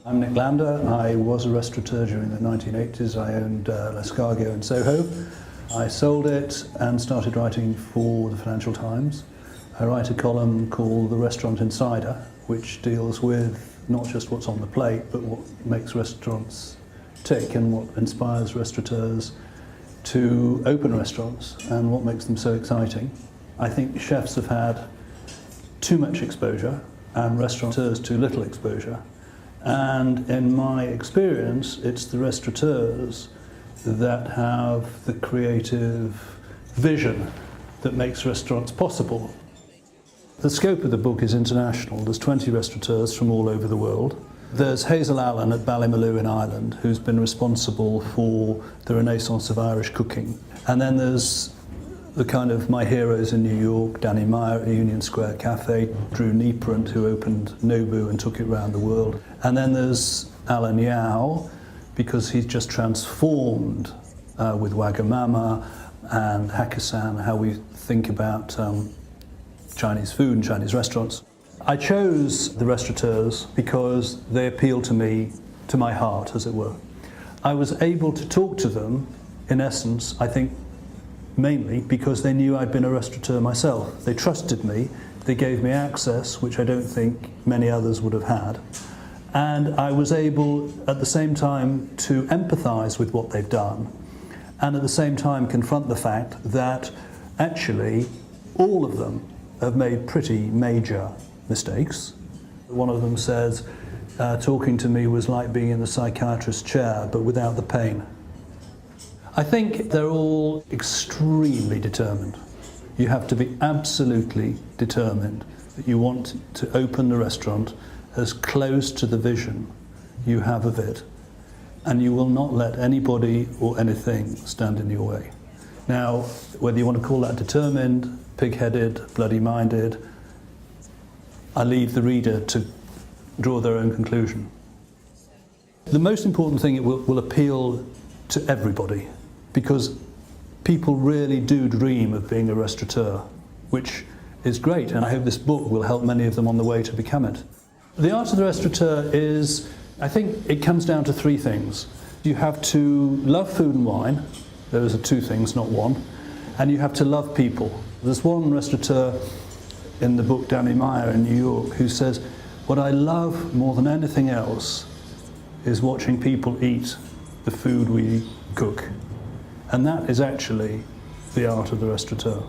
I'm Nick Lander. I was a restaurateur during the 1980s. I owned L'Escargot in Soho. I sold it and started writing for the Financial Times. I write a column called The Restaurant Insider, which deals with not just what's on the plate, but what makes restaurants tick and what inspires restaurateurs to open restaurants and what makes them so exciting. I think chefs have had too much exposure and restaurateurs too little exposure. And in my experience, it's the restaurateurs that have the creative vision that makes restaurants possible. The scope of the book is international. There's 20 restaurateurs from all over the world. There's Hazel Allen at Ballymaloe in Ireland, who's been responsible for the renaissance of Irish cooking. And then there's the kind of my heroes in New York, Danny Meyer at Union Square Cafe, Drew Nieprant, who opened Nobu and took it around the world. And then there's Alan Yao, because he's just transformed with Wagamama and Hakkasan, how we think about Chinese food and Chinese restaurants. I chose the restaurateurs because they appeal to me, to my heart, as it were. I was able to talk to them, in essence, I think, mainly because they knew I'd been a restaurateur myself. They trusted me, they gave me access, which I don't think many others would have had. And I was able, at the same time, to empathise with what they've done, and at the same time confront the fact that actually all of them have made pretty major mistakes. One of them says, talking to me was like being in the psychiatrist's chair, but without the pain. I think they're all extremely determined. You have to be absolutely determined that you want to open the restaurant as close to the vision you have of it, and you will not let anybody or anything stand in your way. Now, whether you want to call that determined, pig-headed, bloody-minded, I leave the reader to draw their own conclusion. The most important thing, it will appeal to everybody, because people really do dream of being a restaurateur, which is great, and I hope this book will help many of them on the way to become it. The art of the restaurateur is, I think it comes down to three things. You have to love food and wine, those are two things, not one, and you have to love people. There's one restaurateur in the book, Danny Meyer in New York, who says, what I love more than anything else is watching people eat the food we cook. And that is actually the art of the restaurateur.